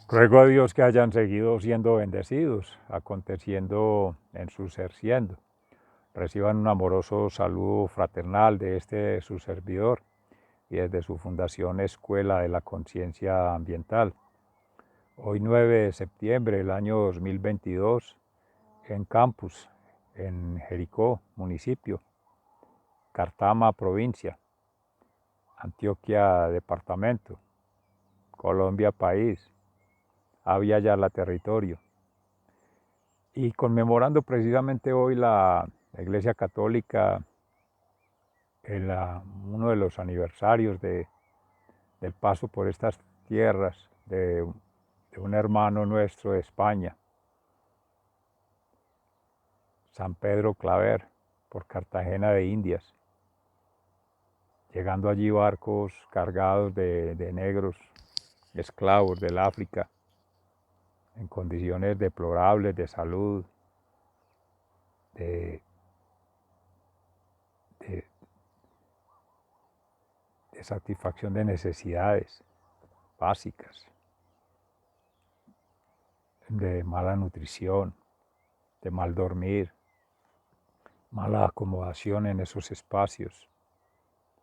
Ruego a Dios que hayan seguido siendo bendecidos, aconteciendo en su ser siendo. Reciban un amoroso saludo fraternal de su servidor y desde su fundación Escuela de la Conciencia Ambiental. Hoy 9 de septiembre del año 2022, en campus, en Jericó, municipio, Cartama, provincia, Antioquia, departamento, Colombia, país, Avia Yala, territorio. Y conmemorando precisamente hoy la Iglesia Católica, uno de los aniversarios del paso por estas tierras de un hermano nuestro de España, San Pedro Claver, por Cartagena de Indias, llegando allí barcos cargados de negros, esclavos del África, en condiciones deplorables de salud, de, de, de satisfacción de necesidades básicas, de mala nutrición, de mal dormir, mala acomodación en esos espacios,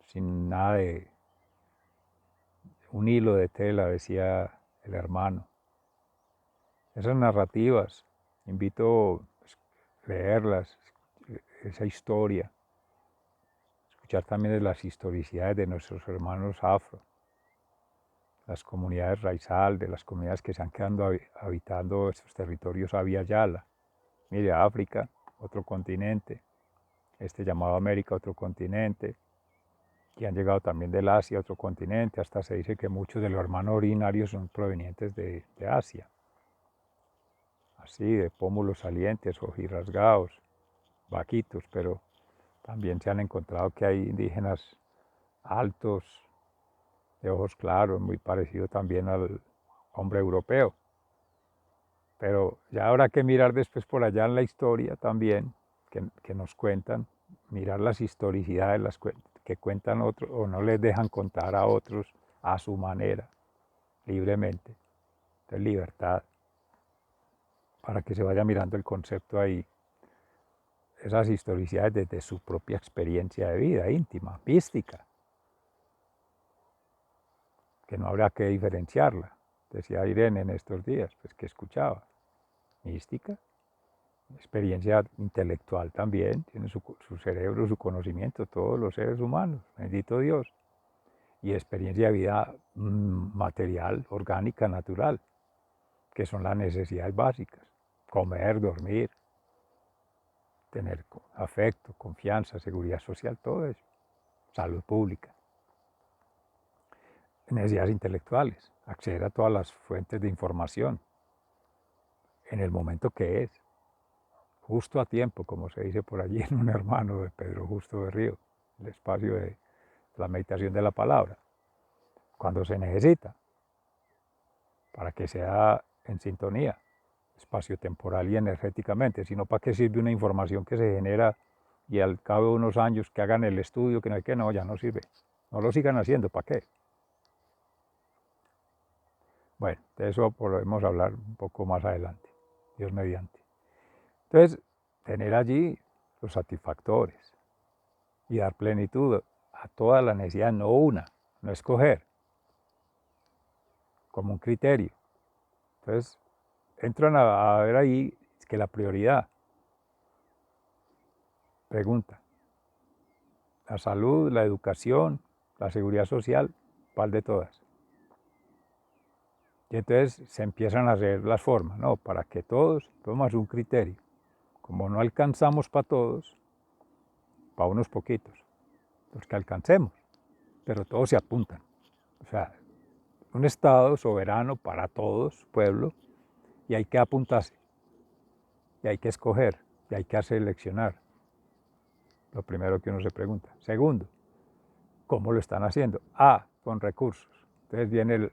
sin nada de un hilo de tela, decía el hermano. Esas narrativas, invito a leerlas, esa historia, escuchar también de las historicidades de nuestros hermanos afro, las comunidades raizal, de las comunidades que se han quedado habitando estos territorios Avia Yala. Mire, África, otro continente, llamado América, otro continente, que han llegado también del Asia, otro continente, hasta se dice que muchos de los hermanos originarios son provenientes de Asia, así, de pómulos salientes, ojirrasgados, vaquitos, pero también se han encontrado que hay indígenas altos, de ojos claros, muy parecido también al hombre europeo. Pero ya habrá que mirar después por allá en la historia también, que nos cuentan, mirar las historicidades que cuentan otros o no les dejan contar a otros a su manera, libremente. Entonces, libertad, para que se vaya mirando el concepto ahí, esas historicidades desde su propia experiencia de vida, íntima, mística, que no habrá que diferenciarla. Decía Irene en estos días, pues que escuchaba, mística, experiencia intelectual también, tiene su cerebro, su conocimiento, todos los seres humanos, bendito Dios, y experiencia de vida material, orgánica, natural, que son las necesidades básicas, comer, dormir, tener afecto, confianza, seguridad social, todo eso, salud pública, necesidades intelectuales, acceder a todas las fuentes de información en el momento que es, justo a tiempo, como se dice por allí en un hermano de Pedro Justo de Río, el espacio de la meditación de la palabra, cuando se necesita, para que sea en sintonía, espacio temporal y energéticamente, sino para qué sirve una información que se genera y al cabo de unos años que hagan el estudio, que no hay que, no, ya no sirve. No lo sigan haciendo, ¿para qué? Bueno, de eso podemos hablar un poco más adelante, Dios mediante. Entonces, tener allí los satisfactores y dar plenitud a toda la necesidad, no una, no escoger, como un criterio. Entonces, entran a ver ahí que la prioridad, pregunta, la salud, la educación, la seguridad social, ¿cuál de todas? Y entonces se empiezan a hacer las formas, ¿no? Para que todos, tomamos un criterio. Como no alcanzamos para todos, para unos poquitos, los que alcancemos, pero todos se apuntan. O sea, un Estado soberano para todos, pueblo, y hay que apuntarse, y hay que escoger, y hay que seleccionar. Lo primero que uno se pregunta. Segundo, ¿cómo lo están haciendo? Con recursos. Entonces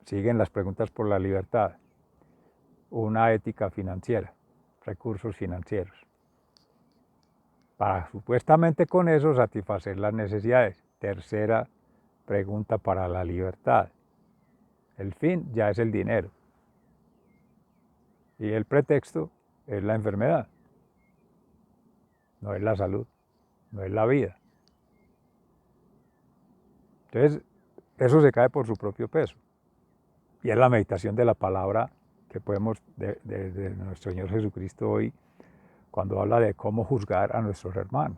siguen las preguntas por la libertad. Una ética financiera, recursos financieros, para supuestamente con eso satisfacer las necesidades. Tercera pregunta para la libertad. El fin ya es el dinero. Y el pretexto es la enfermedad. No es la salud, no es la vida. Entonces, eso se cae por su propio peso. Y es la meditación de la palabra que podemos, de nuestro Señor Jesucristo hoy, cuando habla de cómo juzgar a nuestros hermanos.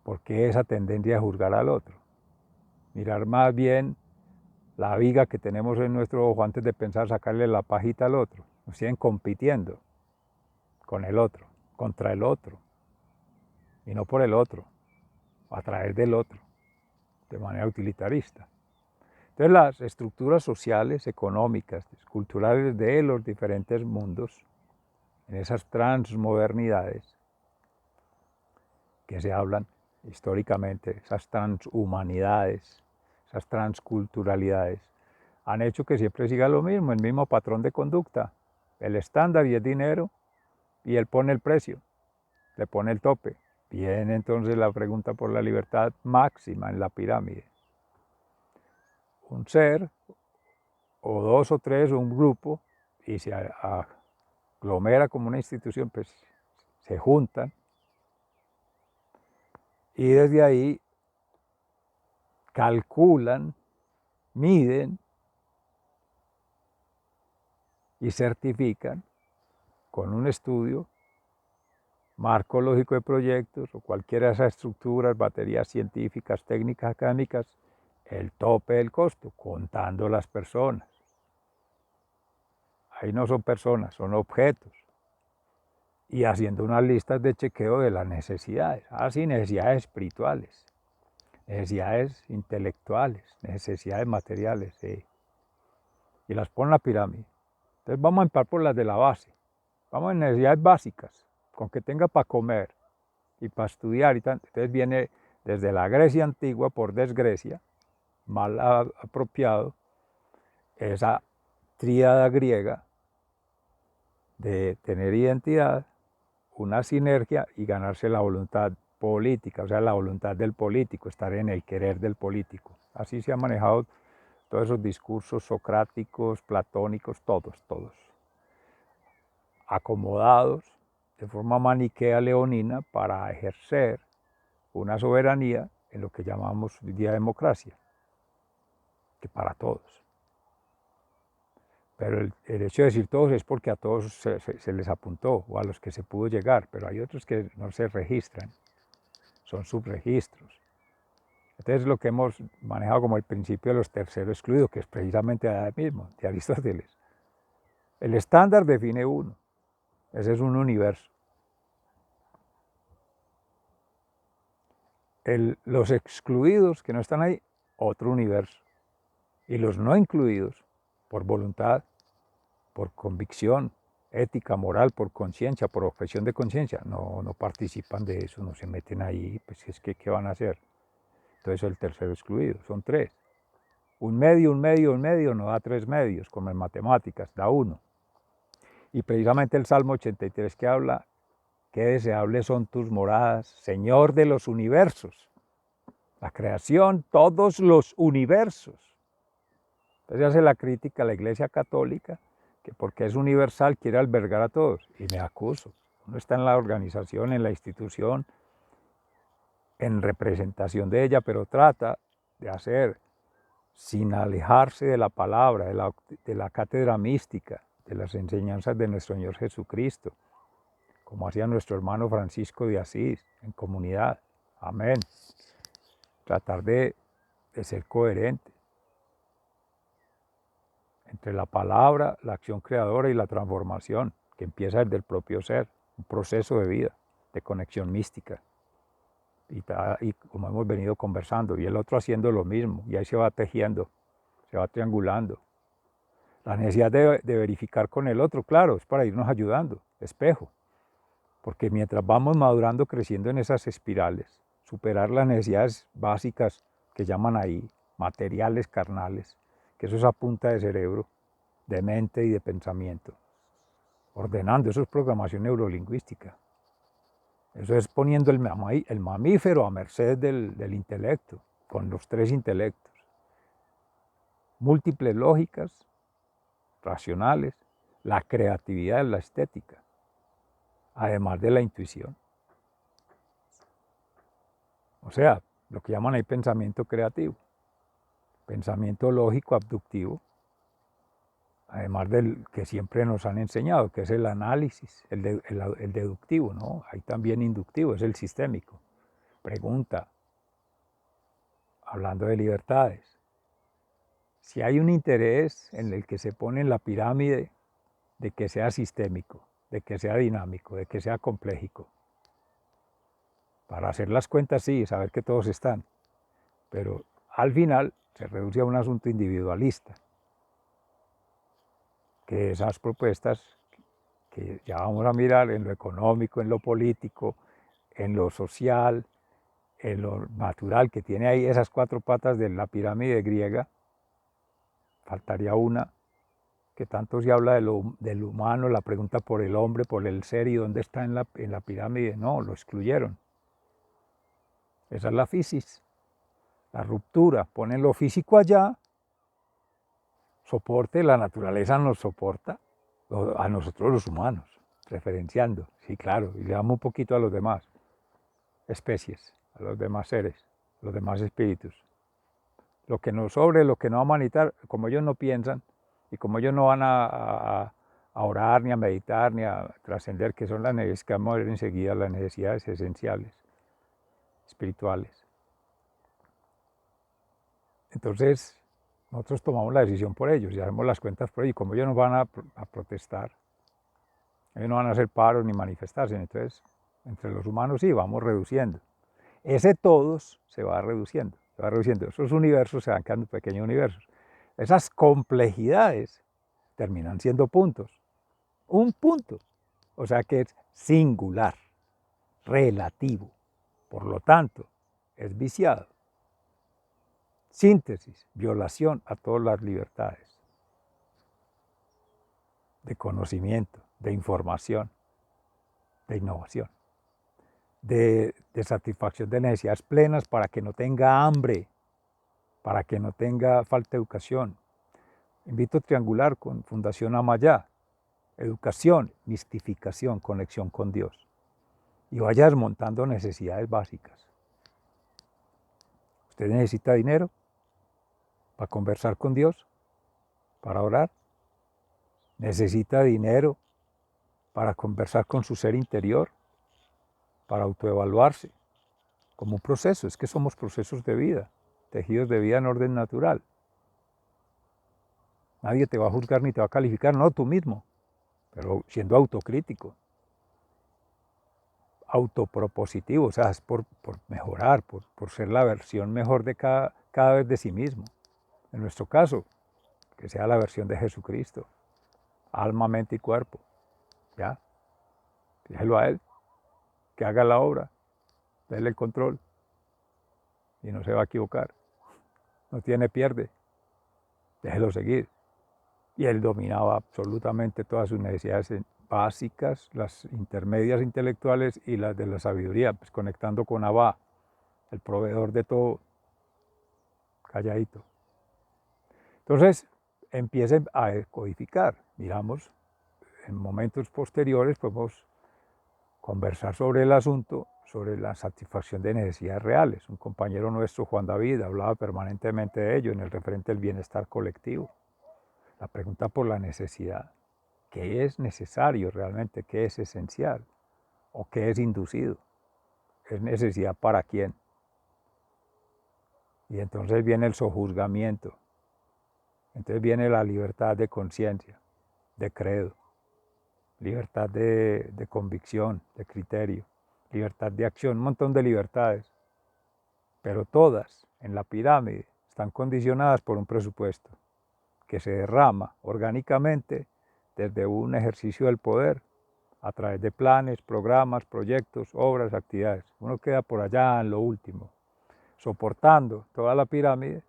¿Por qué esa tendencia a juzgar al otro? Mirar más bien la viga que tenemos en nuestro ojo antes de pensar sacarle la pajita al otro. Nos siguen compitiendo con el otro, contra el otro, y no por el otro, a través del otro, de manera utilitarista. Entonces las estructuras sociales, económicas, culturales de los diferentes mundos, en esas transmodernidades que se hablan históricamente, esas transhumanidades, esas transculturalidades, han hecho que siempre siga lo mismo, el mismo patrón de conducta. El estándar y el dinero, y él pone el precio, le pone el tope. Viene entonces la pregunta por la libertad máxima en la pirámide. Un ser, o dos o tres, o un grupo, y se aglomera como una institución, pues se juntan, y desde ahí calculan, miden y certifican con un estudio, marco lógico de proyectos o cualquiera de esas estructuras, baterías científicas, técnicas, académicas, el tope del costo, contando las personas. Ahí no son personas, son objetos. Y haciendo unas listas de chequeo de las necesidades. Sí, necesidades espirituales, necesidades intelectuales, necesidades materiales, sí. Y las pone en la pirámide. Entonces vamos a empezar por las de la base. Vamos en necesidades básicas, con que tenga para comer y para estudiar y tanto. Entonces viene desde la Grecia antigua, por desgracia, mal apropiado, esa tríada griega de tener identidad, una sinergia y ganarse la voluntad política, o sea, la voluntad del político, estar en el querer del político. Así se han manejado todos esos discursos socráticos, platónicos, todos, acomodados de forma maniquea leonina para ejercer una soberanía en lo que llamamos hoy día democracia, que para todos. Pero el hecho de decir todos es porque a todos se les apuntó, o a los que se pudo llegar, pero hay otros que no se registran, son subregistros. Entonces lo que hemos manejado como el principio de los terceros excluidos, que es precisamente ahí mismo, de Aristóteles. El estándar define uno, ese es un universo. Los excluidos que no están ahí, otro universo. Y los no incluidos, por voluntad, por convicción, ética, moral, por conciencia, por objeción de conciencia, no participan de eso, no se meten ahí, pues es que ¿qué van a hacer? Entonces el tercero excluido, son tres. Un medio no da tres medios, como en matemáticas, da uno. Y precisamente el Salmo 83 que habla, qué deseables son tus moradas, Señor de los universos. La creación, todos los universos. Entonces hace la crítica a la Iglesia Católica, que porque es universal quiere albergar a todos. Y me acuso. Uno está en la organización, en la institución, en representación de ella, pero trata de hacer, sin alejarse de la palabra, de la cátedra mística, de las enseñanzas de nuestro Señor Jesucristo, como hacía nuestro hermano Francisco de Asís, en comunidad. Amén. Tratar de ser coherente entre la palabra, la acción creadora y la transformación, que empieza desde el propio ser, un proceso de vida, de conexión mística. Y como hemos venido conversando, y el otro haciendo lo mismo, y ahí se va tejiendo, se va triangulando. La necesidad de verificar con el otro, claro, es para irnos ayudando, espejo, porque mientras vamos madurando, creciendo en esas espirales, superar las necesidades básicas que llaman ahí, materiales, carnales, que eso es a punta de cerebro, de mente y de pensamiento, ordenando, eso es programación neurolingüística. Eso es poniendo el mamífero a merced del intelecto, con los tres intelectos. múltiples lógicas, racionales, la creatividad, la estética, además de la intuición. O sea, lo que llaman ahí pensamiento creativo, pensamiento lógico abductivo, además del que siempre nos han enseñado, que es el análisis, el deductivo, ¿no? Hay también inductivo, es el sistémico. Pregunta, hablando de libertades, si hay un interés en el que se pone en la pirámide de que sea sistémico, de que sea dinámico, de que sea complejo, para hacer las cuentas sí, saber que todos están, pero al final se reduce a un asunto individualista, que esas propuestas que ya vamos a mirar en lo económico, en lo político, en lo social, en lo natural, que tiene ahí esas 4 patas de la pirámide griega, faltaría una, que tanto se habla del humano, la pregunta por el hombre, por el ser y dónde está en la pirámide, no, lo excluyeron. Esa es la fisis, la ruptura, ponen lo físico allá, soporte, la naturaleza nos soporta, a nosotros los humanos, referenciando, sí, claro, y le damos un poquito a los demás especies, a los demás seres, a los demás espíritus. Lo que nos sobre, lo que no vamos a necesitar, como ellos no piensan, y como ellos no van a orar, ni a meditar, ni a trascender, que son las necesidades que vamos a ver enseguida, las necesidades esenciales, espirituales. Entonces, nosotros tomamos la decisión por ellos y hacemos las cuentas por ellos. Como ellos no van a protestar, ellos no van a hacer paros ni manifestarse, entonces, entre los humanos sí, vamos reduciendo. Ese todos se va reduciendo, se va reduciendo. Esos universos se van quedando pequeños universos. Esas complejidades terminan siendo puntos. Un punto. O sea que es singular, relativo. Por lo tanto, es viciado. Síntesis, violación a todas las libertades de conocimiento, de información, de innovación, de satisfacción de necesidades plenas para que no tenga hambre, para que no tenga falta de educación. Invito a triangular con Fundación Amayá, educación, mistificación, conexión con Dios. Y vaya desmontando necesidades básicas. ¿Usted necesita dinero para conversar con Dios? ¿Para orar? ¿Necesita dinero para conversar con su ser interior? ¿Para autoevaluarse? Como un proceso, es que somos procesos de vida, tejidos de vida en orden natural. Nadie te va a juzgar ni te va a calificar, no, tú mismo, pero siendo autocrítico, autopropositivo, o sea, es por mejorar, por ser la versión mejor de cada vez de sí mismo. En nuestro caso, que sea la versión de Jesucristo, alma, mente y cuerpo, ¿ya? Déjelo a Él, que haga la obra, déle el control y no se va a equivocar. No tiene pierde, déjelo seguir. Y Él dominaba absolutamente todas sus necesidades básicas, las intermedias intelectuales y las de la sabiduría, pues conectando con Abba, el proveedor de todo, calladito. Entonces, empiecen a codificar. Miramos, en momentos posteriores podemos conversar sobre el asunto, sobre la satisfacción de necesidades reales. Un compañero nuestro, Juan David, hablaba permanentemente de ello en el referente del bienestar colectivo. La pregunta por la necesidad. ¿Qué es necesario realmente? ¿Qué es esencial? ¿O qué es inducido? ¿Es necesidad para quién? Y entonces viene el sojuzgamiento. Entonces viene la libertad de conciencia, de credo, libertad de convicción, de criterio, libertad de acción, un montón de libertades. Pero todas en la pirámide están condicionadas por un presupuesto que se derrama orgánicamente desde un ejercicio del poder a través de planes, programas, proyectos, obras, actividades. Uno queda por allá en lo último, soportando toda la pirámide,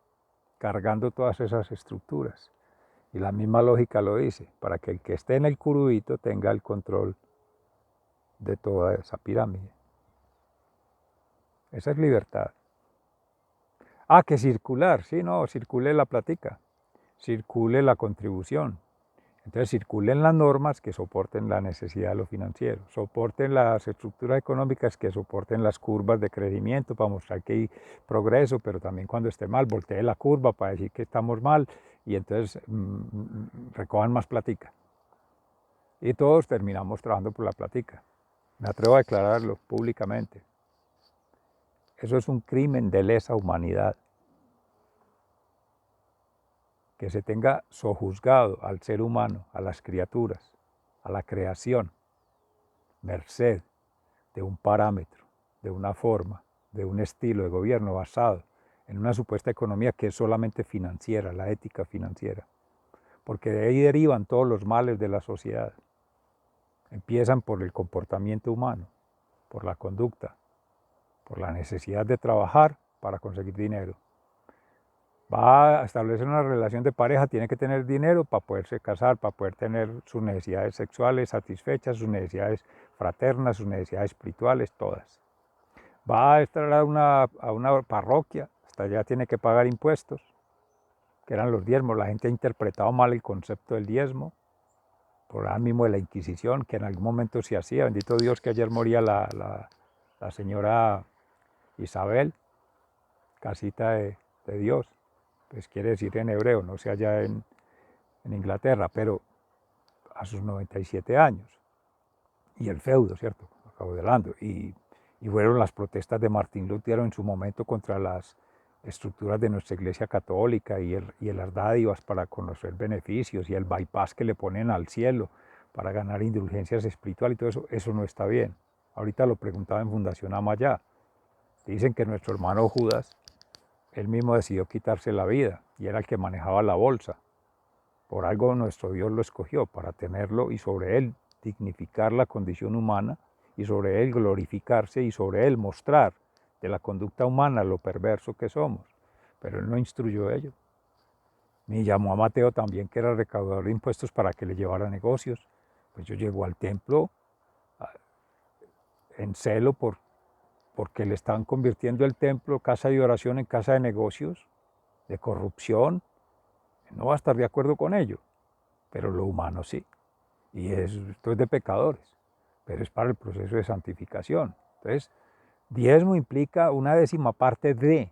cargando todas esas estructuras. Y la misma lógica lo dice, para que el que esté en el curubito tenga el control de toda esa pirámide. Esa es libertad. Ah, que circular, sí, no, circule la plática. circule la contribución. Entonces circulen las normas que soporten la necesidad de lo financiero, soporten las estructuras económicas que soporten las curvas de crecimiento para mostrar que hay progreso, pero también cuando esté mal, voltee la curva para decir que estamos mal y entonces recojan más platica. Y todos terminamos trabajando por la platica. Me atrevo a declararlo públicamente. Eso es un crimen de lesa humanidad. Que se tenga sojuzgado al ser humano, a las criaturas, a la creación, merced de un parámetro, de una forma, de un estilo de gobierno basado en una supuesta economía que es solamente financiera, la ética financiera, porque de ahí derivan todos los males de la sociedad. Empiezan por el comportamiento humano, por la conducta, por la necesidad de trabajar para conseguir dinero. Va a establecer una relación de pareja, tiene que tener dinero para poderse casar, para poder tener sus necesidades sexuales satisfechas, sus necesidades fraternas, sus necesidades espirituales, todas. Va a estar a una parroquia, hasta allá tiene que pagar impuestos, que eran los diezmos. La gente ha interpretado mal el concepto del diezmo, por el mismo de la Inquisición, que en algún momento se hacía. Bendito Dios que ayer moría la señora Isabel, casita de Dios. Pues quiere decir en hebreo, no sé allá en Inglaterra, pero a sus 97 años. Y el feudo, ¿cierto? Acaudalando. Y fueron las protestas de Martín Lutero en su momento contra las estructuras de nuestra Iglesia Católica y las dádivas para conocer beneficios y el bypass que le ponen al cielo para ganar indulgencias espirituales y todo eso. Eso no está bien. Ahorita lo preguntaba en Fundación Amayá. Dicen que nuestro hermano Judas, él mismo decidió quitarse la vida y era el que manejaba la bolsa. Por algo nuestro Dios lo escogió, para tenerlo y sobre él dignificar la condición humana y sobre él glorificarse y sobre él mostrar de la conducta humana lo perverso que somos. Pero él no instruyó ello. Ni llamó a Mateo también, que era recaudador de impuestos, para que le llevara negocios. Pues yo llego al templo en celo porque le estaban convirtiendo el templo, casa de oración, en casa de negocios, de corrupción. No va a estar de acuerdo con ello, pero lo humano sí. Y esto es de pecadores, pero es para el proceso de santificación. Entonces, diezmo implica una décima parte de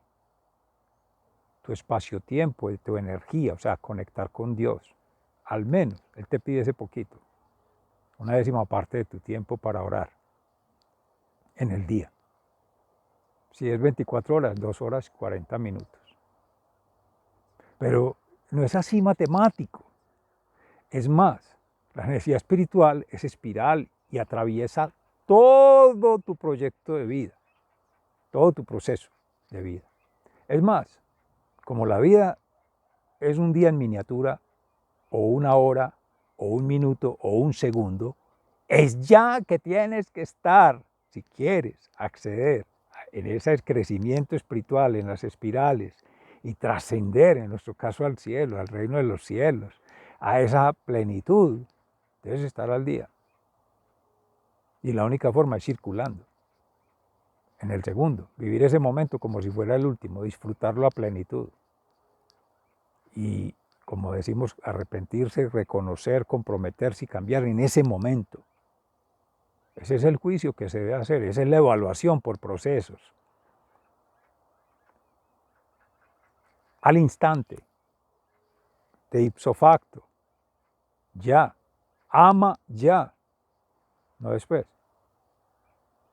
tu espacio-tiempo, de tu energía, o sea, conectar con Dios. Al menos, Él te pide ese poquito, una décima parte de tu tiempo para orar en el día. Si es 24 horas, 2 horas y 40 minutos. Pero no es así matemático. Es más, la necesidad espiritual es espiral y atraviesa todo tu proyecto de vida, todo tu proceso de vida. Es más, como la vida es un día en miniatura, o una hora, o un minuto, o un segundo, es ya que tienes que estar, si quieres acceder en ese crecimiento espiritual, en las espirales, y trascender, en nuestro caso, al cielo, al reino de los cielos, a esa plenitud, debes estar al día. Y la única forma es circulando. En el segundo, vivir ese momento como si fuera el último, disfrutarlo a plenitud. Y, como decimos, arrepentirse, reconocer, comprometerse y cambiar en ese momento. Ese es el juicio que se debe hacer, esa es la evaluación por procesos. Al instante, de ipso facto, ya, ama ya, no después.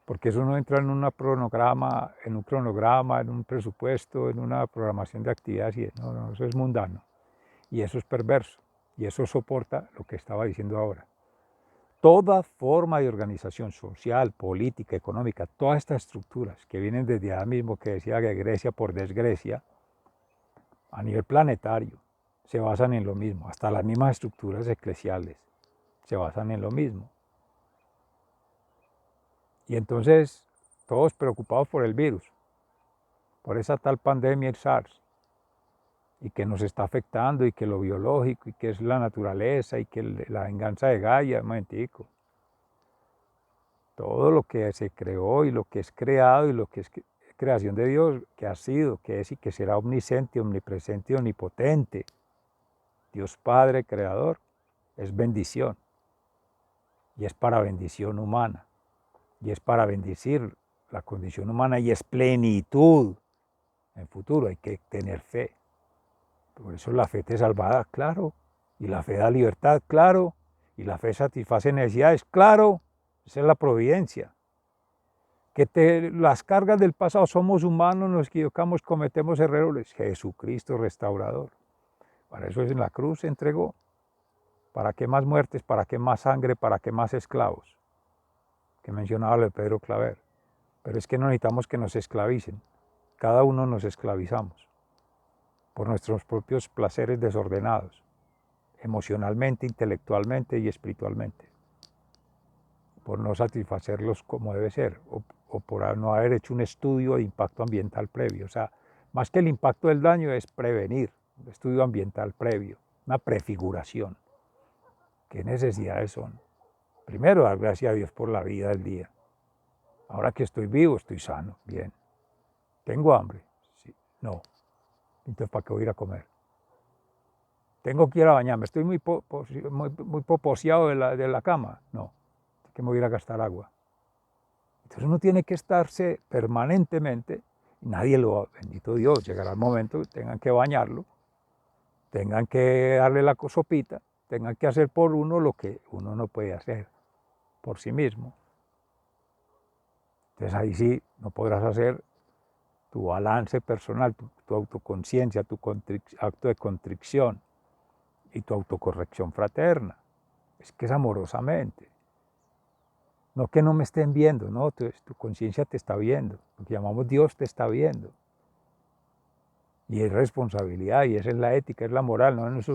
Porque eso no entra en un cronograma, en un presupuesto, en una programación de actividades. No, eso es mundano. Y eso es perverso. Y eso soporta lo que estaba diciendo ahora. Toda forma de organización social, política, económica, todas estas estructuras que vienen desde allá mismo, que decía que Grecia por desgrecia, a nivel planetario, se basan en lo mismo. Hasta las mismas estructuras eclesiales se basan en lo mismo. Y entonces, todos preocupados por el virus, por esa tal pandemia, el SARS, y que nos está afectando, y que lo biológico, y que es la naturaleza, y que la venganza de Gaia, un momentico. Todo lo que se creó, y lo que es creado, y lo que es creación de Dios, que ha sido, que es y que será omnisciente, omnipresente y omnipotente. Dios Padre Creador, es bendición. Y es para bendición humana. Y es para bendecir la condición humana y es plenitud. En futuro hay que tener fe. Por eso la fe te salvará, claro. Y la fe da libertad, claro. Y la fe satisface necesidades, claro. Esa es la providencia. Las cargas del pasado, somos humanos, nos equivocamos, cometemos errores. Jesucristo restaurador. Para eso en la cruz se entregó. ¿Para qué más muertes? ¿Para qué más sangre? ¿Para qué más esclavos? Que mencionaba lo de Pedro Claver. Pero es que no necesitamos que nos esclavicen. Cada uno nos esclavizamos por nuestros propios placeres desordenados, emocionalmente, intelectualmente y espiritualmente, por no satisfacerlos como debe ser, o por no haber hecho un estudio de impacto ambiental previo. O sea, más que el impacto del daño es prevenir, un estudio ambiental previo, una prefiguración. ¿Qué necesidades son? Primero, dar gracias a Dios por la vida del día. Ahora que estoy vivo, estoy sano, bien. ¿Tengo hambre? Sí. No. Entonces, ¿para qué voy a ir a comer? Tengo que ir a bañarme, estoy muy poposeado de la cama. No, que me voy a ir a gastar agua. Entonces uno tiene que estarse permanentemente, y nadie lo, bendito Dios, llegará el momento que tengan que bañarlo, tengan que darle la sopita, tengan que hacer por uno lo que uno no puede hacer por sí mismo. Entonces ahí sí no podrás hacer tu balance personal, tu autoconciencia, tu acto de contrición y tu autocorrección fraterna. Es que es amorosamente. No que no me estén viendo, no, tu conciencia te está viendo. Lo que llamamos Dios te está viendo. Y es responsabilidad, y esa es la ética, es la moral, no es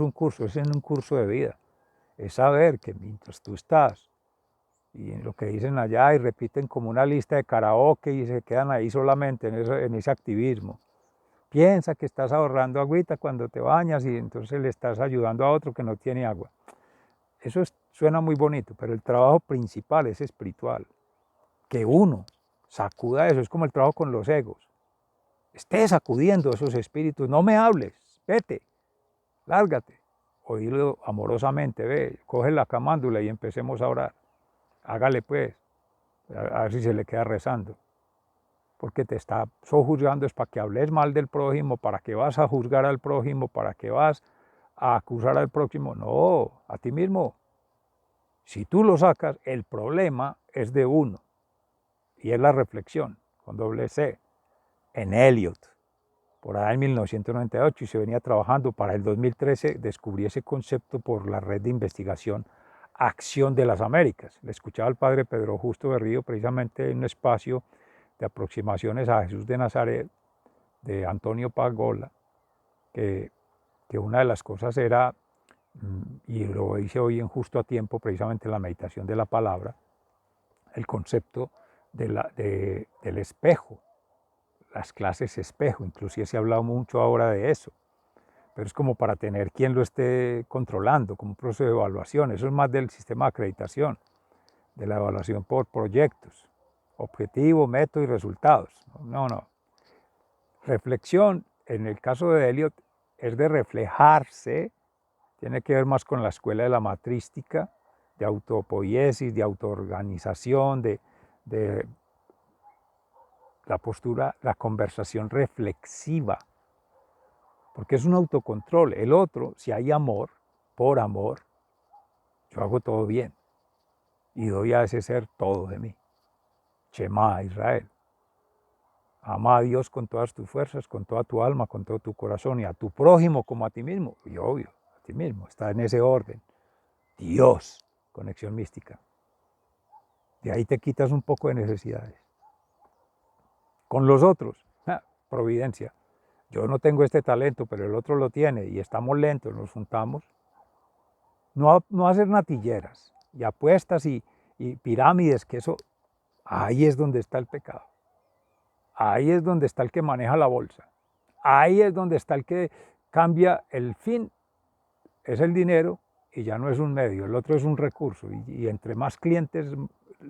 un curso, es en un curso de vida. Es saber que mientras tú estás, y en lo que dicen allá, y repiten como una lista de karaoke y se quedan ahí solamente en ese activismo. Piensa que estás ahorrando agüita cuando te bañas y entonces le estás ayudando a otro que no tiene agua. Eso suena muy bonito, pero el trabajo principal es espiritual. Que uno sacuda eso, es como el trabajo con los egos. Esté sacudiendo esos espíritus, no me hables, vete, lárgate. O dilo amorosamente, ve, coge la camándula y empecemos a orar. Hágale pues, a ver si se le queda rezando. Porque te está sojuzgando, es para que hables mal del prójimo, para que vas a juzgar al prójimo, para que vas a acusar al prójimo. No, a ti mismo. Si tú lo sacas, el problema es de uno. Y es la reflexión, con doble C, en Eliot, por allá en 1998, y se venía trabajando. Para el 2013 descubrí ese concepto por la red de investigación Acción de las Américas. Le escuchaba al padre Pedro Justo Berrío precisamente en un espacio de aproximaciones a Jesús de Nazaret, de Antonio Pagola, que una de las cosas era, y lo hice hoy en Justo a Tiempo, precisamente en la meditación de la palabra, el concepto del espejo, las clases espejo, inclusive se ha hablado mucho ahora de eso, pero es como para tener quien lo esté controlando, como un proceso de evaluación. Eso es más del sistema de acreditación, de la evaluación por proyectos, objetivo, método y resultados. No. Reflexión, en el caso de Eliot, es de reflejarse, tiene que ver más con la escuela de la matrística, de autopoiesis, de autoorganización, de la postura, la conversación reflexiva, porque es un autocontrol. El otro, si hay amor, por amor, yo hago todo bien y doy a ese ser todo de mí. Shema Israel. Ama a Dios con todas tus fuerzas, con toda tu alma, con todo tu corazón, y a tu prójimo como a ti mismo. Y obvio, a ti mismo, está en ese orden. Dios, conexión mística. De ahí te quitas un poco de necesidades. Con los otros, providencia. Yo no tengo este talento, pero el otro lo tiene y estamos lentos, nos juntamos. No hacer natilleras y apuestas y pirámides, que eso, ahí es donde está el pecado. Ahí es donde está el que maneja la bolsa. Ahí es donde está el que cambia el fin, es el dinero y ya no es un medio, el otro es un recurso. Y entre más clientes,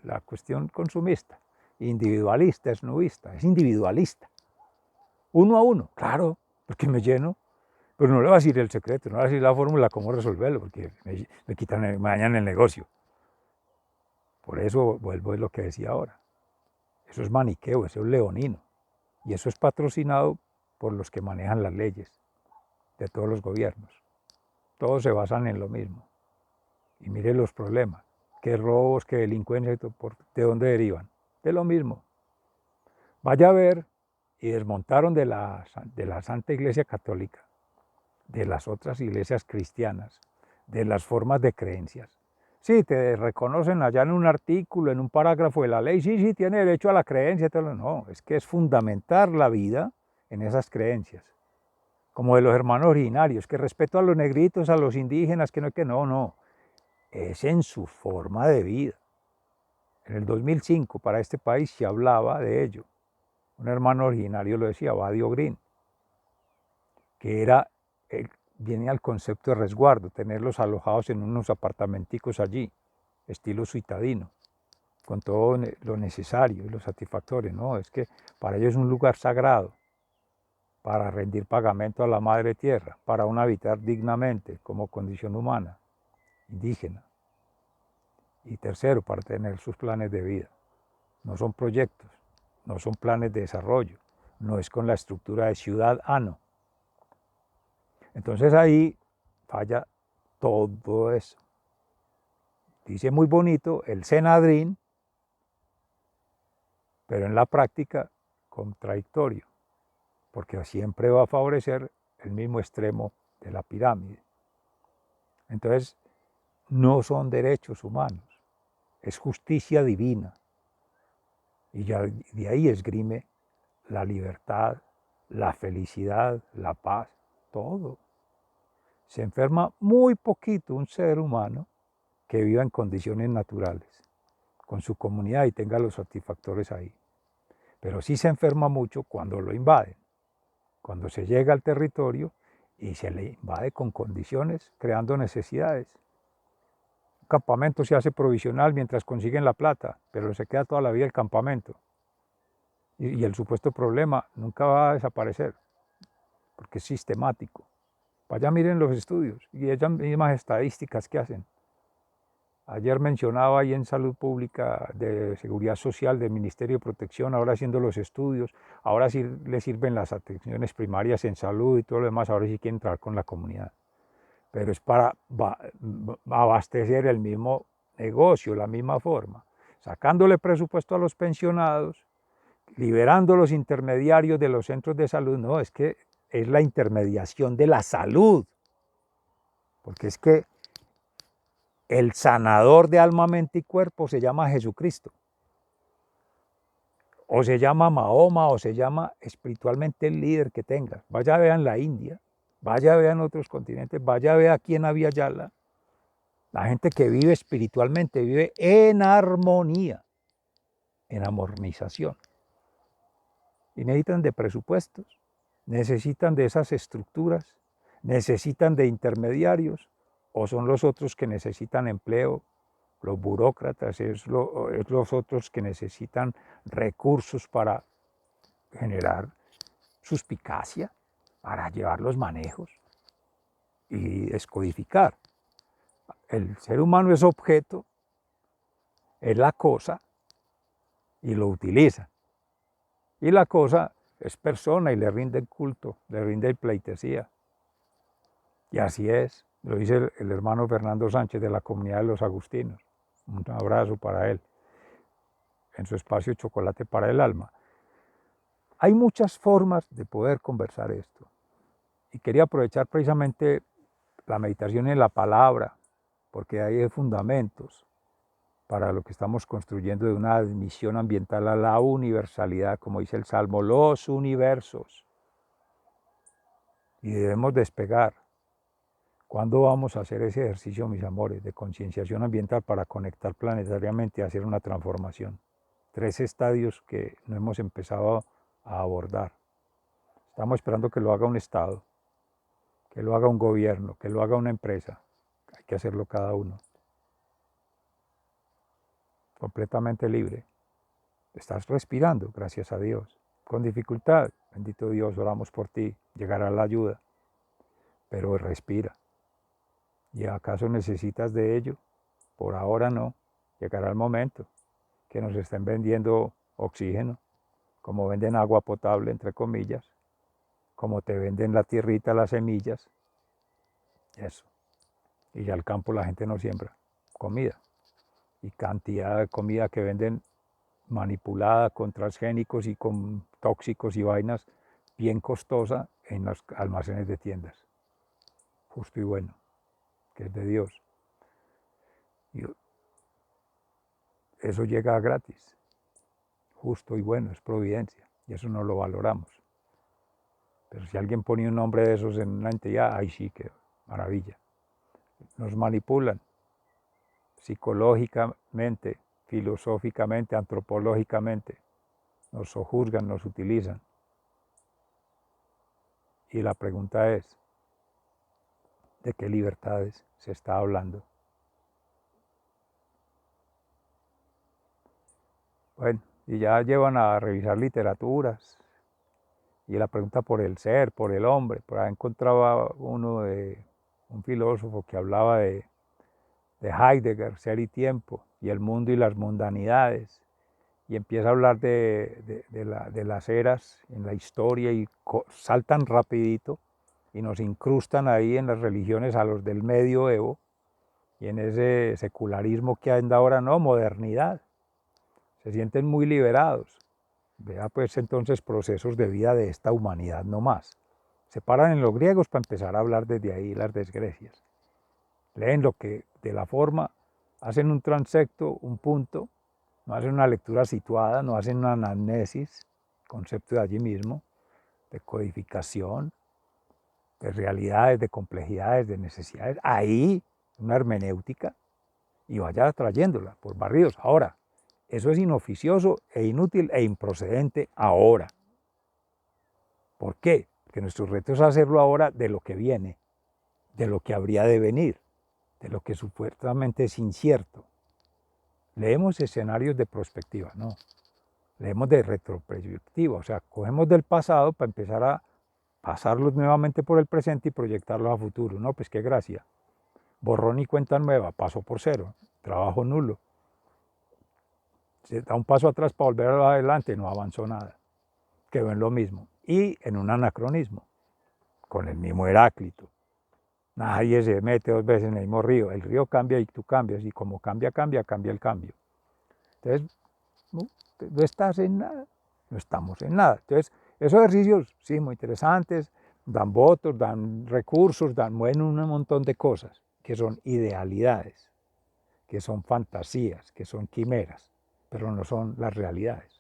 la cuestión consumista, individualista, es individualista. Uno a uno, claro, porque me lleno. Pero no le va a decir el secreto, no le va a decir la fórmula, cómo resolverlo, porque me quitan, me dañan el negocio. Por eso vuelvo a lo que decía ahora. Eso es maniqueo, eso es leonino. Y eso es patrocinado por los que manejan las leyes de todos los gobiernos. Todos se basan en lo mismo. Y mire los problemas. ¿Qué robos, qué delincuencia, de dónde derivan? De lo mismo. Vaya a ver, y desmontaron de la Santa Iglesia Católica, de las otras iglesias cristianas, de las formas de creencias. Sí, te reconocen allá en un artículo, en un parágrafo de la ley, sí, tiene derecho a la creencia. No, es que es fundamentar la vida en esas creencias. Como de los hermanos originarios, que respeto a los negritos, a los indígenas, que no. Es en su forma de vida. En el 2005, para este país, se hablaba de ello. Un hermano originario lo decía, Badio Green, que viene al concepto de resguardo, tenerlos alojados en unos apartamenticos allí, estilo citadino, con todo lo necesario y lo satisfactorio. No, es que para ellos es un lugar sagrado, para rendir pagamento a la madre tierra, para un habitar dignamente como condición humana, indígena. Y tercero, para tener sus planes de vida. No son proyectos, no son planes de desarrollo, no es con la estructura de ciudad-ano. Entonces ahí falla todo eso. Dice muy bonito el Senadrín, pero en la práctica contradictorio, porque siempre va a favorecer el mismo extremo de la pirámide. Entonces, no son derechos humanos, es justicia divina. Y ya de ahí esgrime la libertad, la felicidad, la paz, todo. Se enferma muy poquito un ser humano que viva en condiciones naturales, con su comunidad y tenga los satisfactores ahí. Pero sí se enferma mucho cuando lo invaden, cuando se llega al territorio y se le invade con condiciones, creando necesidades. Un campamento se hace provisional mientras consiguen la plata, pero se queda toda la vida el campamento. Y el supuesto problema nunca va a desaparecer, porque es sistemático. Vaya, miren los estudios y esas mismas estadísticas que hacen. Ayer mencionaba ahí en Salud Pública de Seguridad Social del Ministerio de Protección, ahora haciendo los estudios, ahora sí les sirven las atenciones primarias en salud y todo lo demás, ahora sí quieren entrar con la comunidad. Pero es para abastecer el mismo negocio, la misma forma, sacándole presupuesto a los pensionados, liberando los intermediarios de los centros de salud. No, es que es la intermediación de la salud, porque es que el sanador de alma, mente y cuerpo se llama Jesucristo, o se llama Mahoma, o se llama espiritualmente el líder que tenga. Vaya a ver en la India, vaya a ver en otros continentes, vaya a ver aquí en Abya Yala, la gente que vive espiritualmente, vive en armonía, en armonización. Y necesitan de presupuestos, necesitan de esas estructuras, necesitan de intermediarios, o son los otros que necesitan empleo, los burócratas, es los otros que necesitan recursos para generar suspicacia, para llevar los manejos y descodificar. El ser humano es objeto, es la cosa, y lo utiliza. Y la cosa es persona y le rinde culto, le rinde pleitesía. Y así es, lo dice el hermano Fernando Sánchez de la comunidad de los agustinos. Un abrazo para él, en su espacio Chocolate para el Alma. Hay muchas formas de poder conversar esto. Y quería aprovechar precisamente la meditación en la palabra, porque hay fundamentos para lo que estamos construyendo de una admisión ambiental a la universalidad, como dice el Salmo, los universos. Y debemos despegar. ¿Cuándo vamos a hacer ese ejercicio, mis amores, de concienciación ambiental para conectar planetariamente y hacer una transformación? 3 estadios que no hemos empezado a abordar. Estamos esperando que lo haga un Estado, que lo haga un gobierno, que lo haga una empresa. Hay que hacerlo cada uno. Completamente libre. Estás respirando, gracias a Dios. Con dificultad, bendito Dios, oramos por ti, llegará la ayuda. pero respira. ¿Y acaso necesitas de ello? Por ahora no. Llegará el momento que nos estén vendiendo oxígeno, como venden agua potable, entre comillas, como te venden la tierrita, las semillas, eso. Y ya al campo la gente no siembra comida. Y cantidad de comida que venden manipulada con transgénicos y con tóxicos y vainas bien costosa en los almacenes de tiendas. Justo y bueno, que es de Dios. Y eso llega gratis. Justo y bueno, es providencia. Y eso no lo valoramos. Pero si alguien pone un nombre de esos en una entidad, ahí sí que maravilla. Nos manipulan psicológicamente, filosóficamente, antropológicamente. Nos sojuzgan, nos utilizan. Y la pregunta es, ¿de qué libertades se está hablando? Bueno, y ya llevan a revisar literaturas. Y la pregunta por el ser, por el hombre. Por ahí encontraba un filósofo que hablaba de Heidegger, ser y tiempo, y el mundo y las mundanidades. Y empieza a hablar de las eras en la historia y saltan rapidito y nos incrustan ahí en las religiones a los del medioevo y en ese secularismo que anda ahora, no, modernidad. Se sienten muy liberados. Vea pues entonces procesos de vida de esta humanidad no más. Se paran en los griegos para empezar a hablar desde ahí las desgrecias. Leen lo que de la forma, hacen un transecto, un punto, no hacen una lectura situada, no hacen una anamnesis, concepto de allí mismo, de codificación, de realidades, de complejidades, de necesidades. Ahí, una hermenéutica, y vaya trayéndola por barridos. Ahora, eso es inoficioso e inútil e improcedente ahora. ¿Por qué? Porque nuestro reto es hacerlo ahora de lo que viene, de lo que habría de venir, de lo que supuestamente es incierto. Leemos escenarios de prospectiva, no. Leemos de retroperspectiva, o sea, cogemos del pasado para empezar a pasarlos nuevamente por el presente y proyectarlos a futuro. No, pues qué gracia. Borrón y cuenta nueva, paso por cero, trabajo nulo. Se da un paso atrás para volver adelante, no avanzó nada. Quedó en lo mismo. Y en un anacronismo, con el mismo Heráclito. Nadie se mete dos veces en el mismo río. El río cambia y tú cambias. Y como cambia, cambia el cambio. Entonces, no estás en nada. No estamos en nada. Entonces, esos ejercicios, sí, muy interesantes, dan votos, dan recursos, mueven un montón de cosas que son idealidades, que son fantasías, que son quimeras, pero no son las realidades.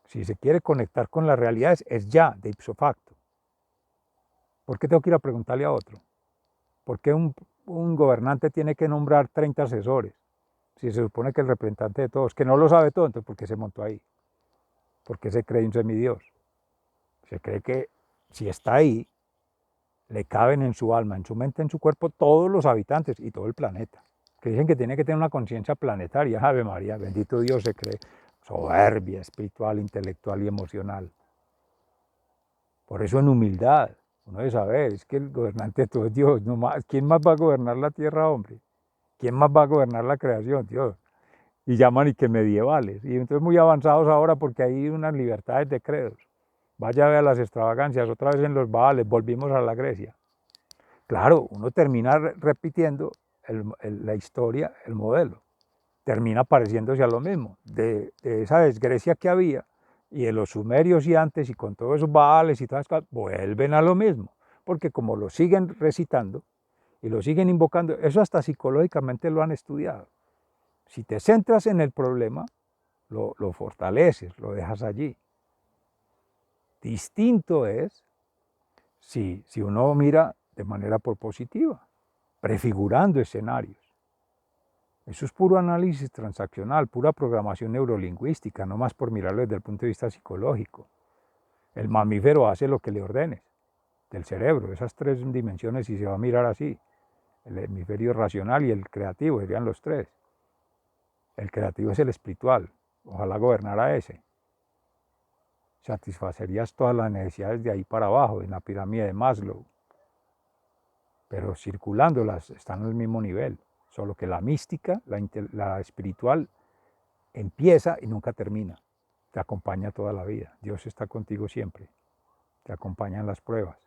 Si se quiere conectar con las realidades, es ya, de ipso facto. ¿Por qué tengo que ir a preguntarle a otro? ¿Por qué un gobernante tiene que nombrar 30 asesores? Si se supone que el representante de todos, que no lo sabe todo, entonces ¿por qué se montó ahí? ¿Por qué se cree un semidios? Se cree que si está ahí, le caben en su alma, en su mente, en su cuerpo, todos los habitantes y todo el planeta. Que dicen que tiene que tener una conciencia planetaria. Ave María, bendito Dios, se cree soberbia espiritual, intelectual y emocional. Por eso en humildad, uno debe saber, es que el gobernante de todo es Dios. No más, ¿quién más va a gobernar la tierra, hombre? ¿Quién más va a gobernar la creación? Dios. Y llaman y que medievales. Y entonces muy avanzados ahora porque hay unas libertades de credos. Vaya a ver las extravagancias, otra vez en los Baales, volvimos a la Grecia. Claro, uno termina repitiendo la historia, el modelo. Termina pareciéndose a lo mismo, de esa desgrecia que había, y de los sumerios y antes, y con todos esos Baales y todas esas cosas, vuelven a lo mismo. Porque como lo siguen recitando y lo siguen invocando, eso hasta psicológicamente lo han estudiado. Si te centras en el problema, lo fortaleces, lo dejas allí. Distinto es si uno mira de manera propositiva, prefigurando escenarios. Eso es puro análisis transaccional, pura programación neurolingüística, no más por mirarlo desde el punto de vista psicológico. El mamífero hace lo que le ordenes del cerebro, esas tres dimensiones, si se va a mirar así. El hemisferio racional y el creativo serían los tres. El creativo es el espiritual, ojalá gobernara ese. Satisfacerías todas las necesidades de ahí para abajo, en la pirámide de Maslow. pero circulándolas están al mismo nivel, solo que la mística, la espiritual, empieza y nunca termina, te acompaña toda la vida, Dios está contigo siempre, te acompañan las pruebas,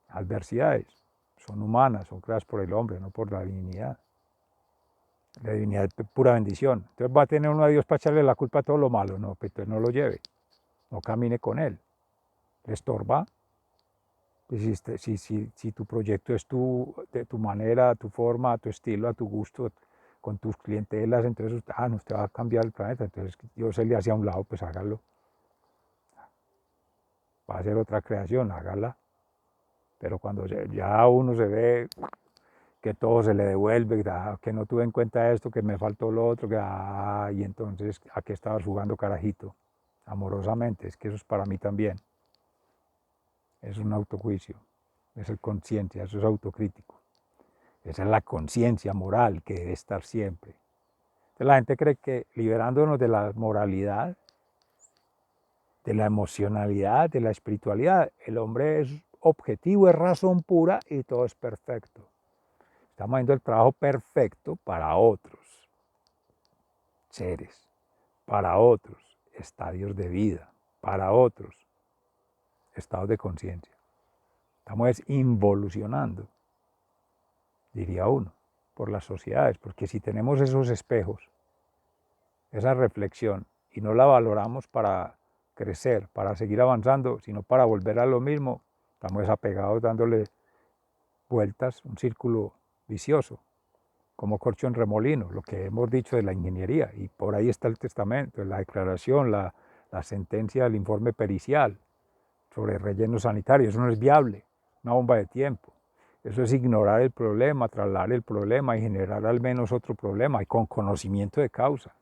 adversidades, son humanas, son creadas por el hombre, no por la divinidad. La divinidad es pura bendición. Entonces va a tener uno a Dios para echarle la culpa a todo lo malo, no, pues entonces no lo lleve, no camine con él, le estorba. Si tu proyecto es de tu manera, a tu forma, a tu estilo, a tu gusto, con tus clientelas, entonces no, usted va a cambiar el planeta, entonces Dios se le hace a un lado, pues hágalo. Va a ser otra creación, hágala. Pero cuando ya uno se ve que todo se le devuelve, que no tuve en cuenta esto, que me faltó lo otro, y entonces, ¿a qué estabas jugando, carajito? Amorosamente, es que eso es para mí también. Es un autojuicio, es el conciencia, eso es autocrítico. Esa es la conciencia moral que debe estar siempre. Entonces la gente cree que liberándonos de la moralidad, de la emocionalidad, de la espiritualidad, el hombre es objetivo, es razón pura y todo es perfecto. Estamos haciendo el trabajo perfecto para otros seres, para otros estadios de vida, para otros estados de conciencia. Estamos involucionando, diría uno, por las sociedades, porque si tenemos esos espejos, esa reflexión, y no la valoramos para crecer, para seguir avanzando, sino para volver a lo mismo, estamos desapegados dándole vueltas, un círculo vicioso, como corcho en remolino, lo que hemos dicho de la ingeniería, y por ahí está el testamento, la declaración, la sentencia, el informe pericial sobre relleno sanitario, eso no es viable, una bomba de tiempo. Eso es ignorar el problema, trasladar el problema y generar al menos otro problema, y con conocimiento de causa,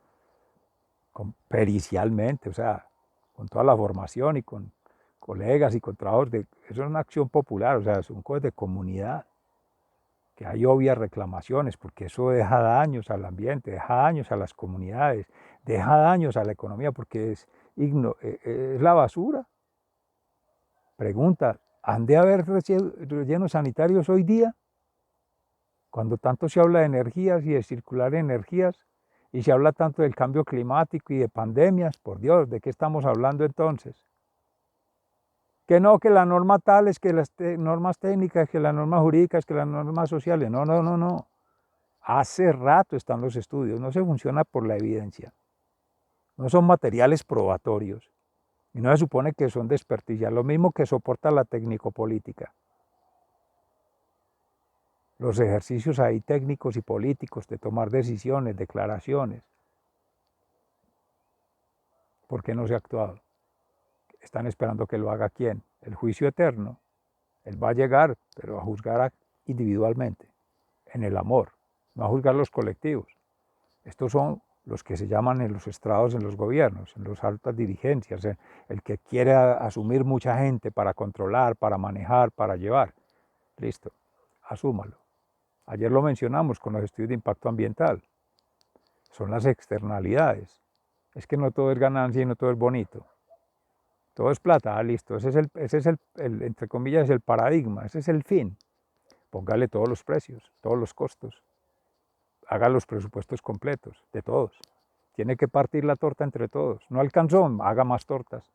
pericialmente, o sea, con toda la formación y con colegas y con trabajos eso es una acción popular, o sea, son cosas de comunidad, que hay obvias reclamaciones, porque eso deja daños al ambiente, deja daños a las comunidades, deja daños a la economía, porque es la basura. Pregunta, ¿han de haber rellenos sanitarios hoy día? Cuando tanto se habla de energías y de circular energías, y se habla tanto del cambio climático y de pandemias, por Dios, ¿de qué estamos hablando entonces? Que no, que la norma tal es que las normas técnicas, que las normas jurídicas, que las normas sociales. No, no, no, no. Hace rato están los estudios, no se funciona por la evidencia. No son materiales probatorios. Y no se supone que son de experticia, lo mismo que soporta la técnico-política. Los ejercicios ahí técnicos y políticos de tomar decisiones, declaraciones. ¿Por qué no se ha actuado? Están esperando que lo haga quién, el juicio eterno. Él va a llegar, pero a juzgar individualmente, en el amor, no a juzgar los colectivos. Estos son los que se llaman en los estrados, en los gobiernos, en las altas dirigencias, el que quiere asumir mucha gente para controlar, para manejar, para llevar. Listo, asúmalo. Ayer lo mencionamos con los estudios de impacto ambiental. Son las externalidades. Es que no todo es ganancia y no todo es bonito. Todo es plata, listo. Ese es entre comillas, el paradigma, ese es el fin. Póngale todos los precios, todos los costos. Haga los presupuestos completos, de todos. Tiene que partir la torta entre todos. No alcanzó, haga más tortas.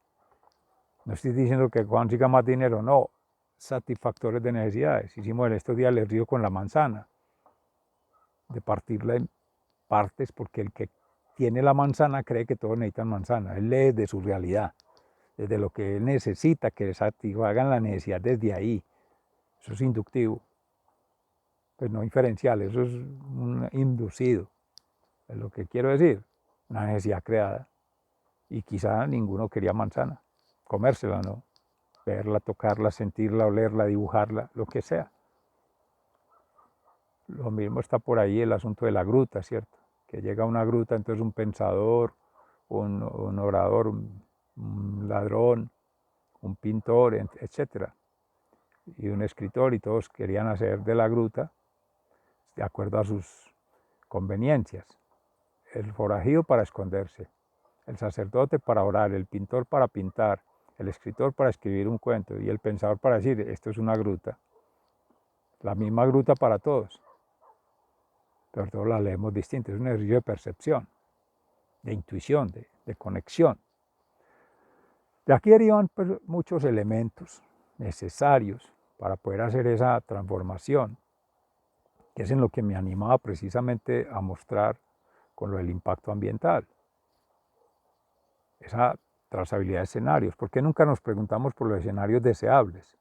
No estoy diciendo que consiga más dinero, no. Satisfactores de necesidades. Hicimos en estos días el río con la manzana. De partirla en partes, porque el que tiene la manzana cree que todos necesitan manzana. Él lee de su realidad, desde lo que él necesita que satisfagan la necesidad desde ahí. Eso es inductivo. Pues no inferencial, eso es un inducido. Es lo que quiero decir. Una necesidad creada. Y quizá ninguno quería manzana. Comérsela, ¿no? Verla, tocarla, sentirla, olerla, dibujarla, lo que sea. Lo mismo está por ahí el asunto de la gruta, ¿cierto? Que llega a una gruta, entonces un pensador, un orador, un ladrón, un pintor, etc. Y un escritor, y todos querían hacer de la gruta de acuerdo a sus conveniencias. El forajido para esconderse, el sacerdote para orar, el pintor para pintar, el escritor para escribir un cuento y el pensador para decir, esto es una gruta. la misma gruta para todos, pero todos la leemos distinta. Es un ejercicio de percepción, de intuición, de conexión. De aquí derivan pues, muchos elementos necesarios para poder hacer esa transformación, que es en lo que me animaba precisamente a mostrar con lo del impacto ambiental. Esa trazabilidad de escenarios. ¿Por qué nunca nos preguntamos por los escenarios deseables?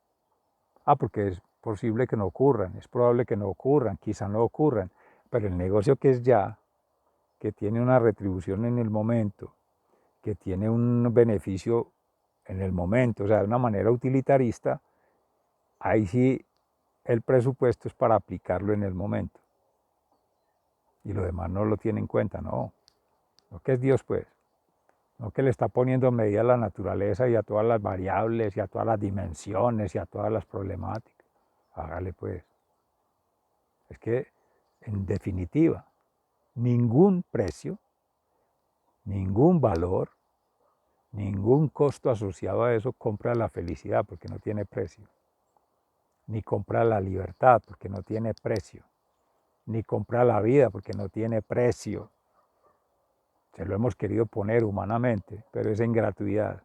Porque es posible que no ocurran, es probable que no ocurran, quizá no ocurran, pero el negocio que es ya, que tiene una retribución en el momento, que tiene un beneficio en el momento, o sea, de una manera utilitarista, ahí sí el presupuesto es para aplicarlo en el momento. Y lo demás no lo tiene en cuenta, no. Lo que es Dios, pues. No que le está poniendo medida a la naturaleza y a todas las variables y a todas las dimensiones y a todas las problemáticas. Hágale pues. Es que, en definitiva, ningún precio, ningún valor, ningún costo asociado a eso compra la felicidad porque no tiene precio. Ni compra la libertad porque no tiene precio. Ni compra la vida porque no tiene precio. Se lo hemos querido poner humanamente, pero es en gratuidad.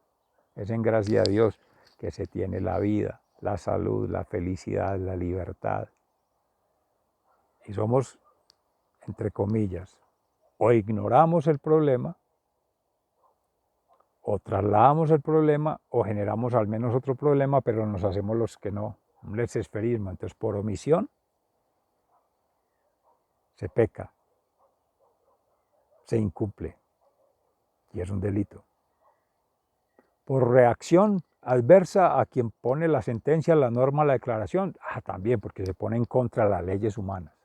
Es en gracia a Dios que se tiene la vida, la salud, la felicidad, la libertad. Y somos, entre comillas, o ignoramos el problema, o trasladamos el problema, o generamos al menos otro problema, pero nos hacemos los que no. Un laissez-fairismo. Entonces, por omisión, se peca, se incumple, y es un delito. Por reacción adversa a quien pone la sentencia, la norma, la declaración, también porque se pone en contra de las leyes humanas.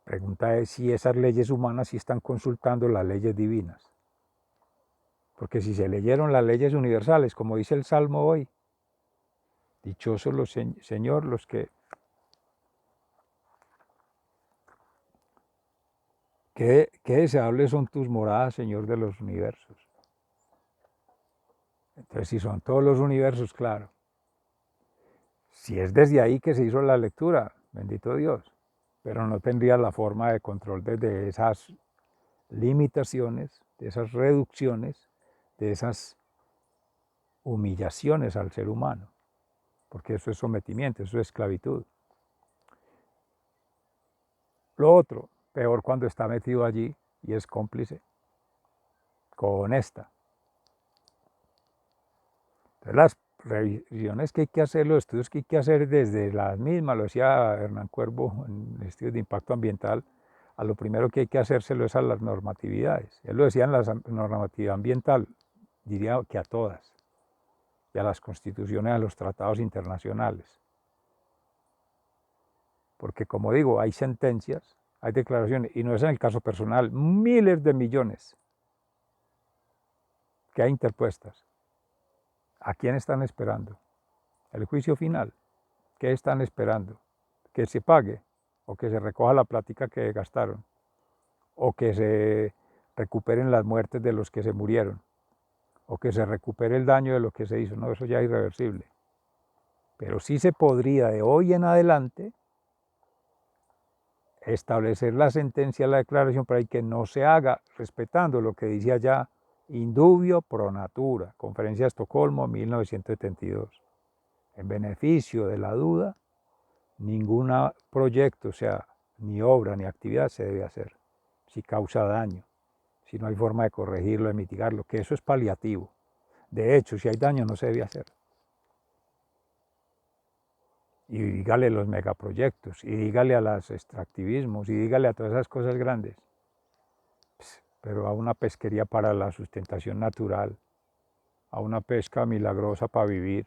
Pregunta es si esas leyes humanas sí están consultando las leyes divinas. Porque si se leyeron las leyes universales, como dice el Salmo hoy, dichosos los Señor, los que... Qué deseables son tus moradas, Señor de los universos. Entonces, si son todos los universos, claro. Si es desde ahí que se hizo la lectura, bendito Dios. Pero no tendría la forma de control desde esas limitaciones, de esas reducciones, de esas humillaciones al ser humano. Porque eso es sometimiento, eso es esclavitud. Lo otro, peor cuando está metido allí y es cómplice con esta. Entonces las revisiones que hay que hacer, los estudios que hay que hacer desde las mismas, lo decía Hernán Cuervo en estudios de impacto ambiental, a lo primero que hay que hacérselo es a las normatividades. Él lo decía en la normatividad ambiental, diría que a todas, y a las constituciones, a los tratados internacionales. Porque como digo, hay sentencias, hay declaraciones, y no es en el caso personal, miles de millones que hay interpuestas. ¿A quién están esperando? El juicio final. ¿Qué están esperando? ¿Que se pague? ¿O que se recoja la plática que gastaron? ¿O que se recuperen las muertes de los que se murieron? ¿O que se recupere el daño de lo que se hizo? No, eso ya es irreversible. Pero sí se podría de hoy en adelante establecer la sentencia, la declaración, para que no se haga respetando lo que dice allá indubio pro natura, Conferencia de Estocolmo, 1972. En beneficio de la duda, ningún proyecto, o sea, ni obra ni actividad se debe hacer si causa daño, si no hay forma de corregirlo, de mitigarlo, que eso es paliativo. De hecho, si hay daño no se debe hacer. Y dígale los megaproyectos, y dígale a los extractivismos, y dígale a todas esas cosas grandes. Pero a una pesquería para la sustentación natural, a una pesca milagrosa para vivir,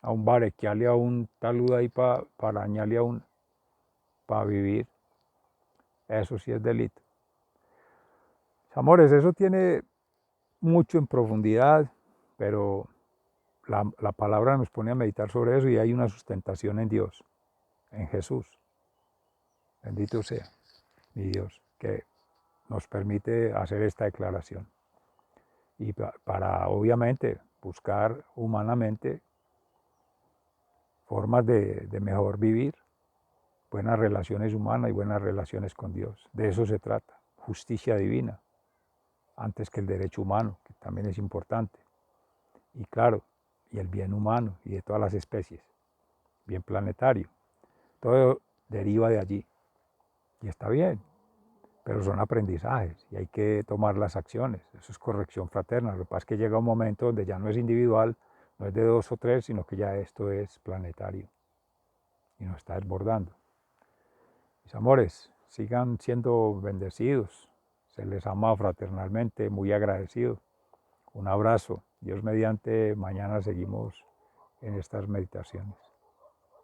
a un barequiale, a un talud ahí para arañarle a un para vivir, eso sí es delito. Amores, eso tiene mucho en profundidad, pero la palabra nos pone a meditar sobre eso y hay una sustentación en Dios, en Jesús. Bendito sea mi Dios, que nos permite hacer esta declaración. Y para obviamente buscar humanamente formas de mejor vivir, buenas relaciones humanas y buenas relaciones con Dios. De eso se trata, justicia divina, antes que el derecho humano, que también es importante. Y claro, y el bien humano y de todas las especies, bien planetario. Todo deriva de allí. Y está bien, pero son aprendizajes y hay que tomar las acciones. Eso es corrección fraterna. Lo que pasa es que llega un momento donde ya no es individual, no es de 2 o 3, sino que ya esto es planetario y nos está desbordando. Mis amores, sigan siendo bendecidos. Se les ama fraternalmente, muy agradecido. Un abrazo. Dios mediante, mañana seguimos en estas meditaciones.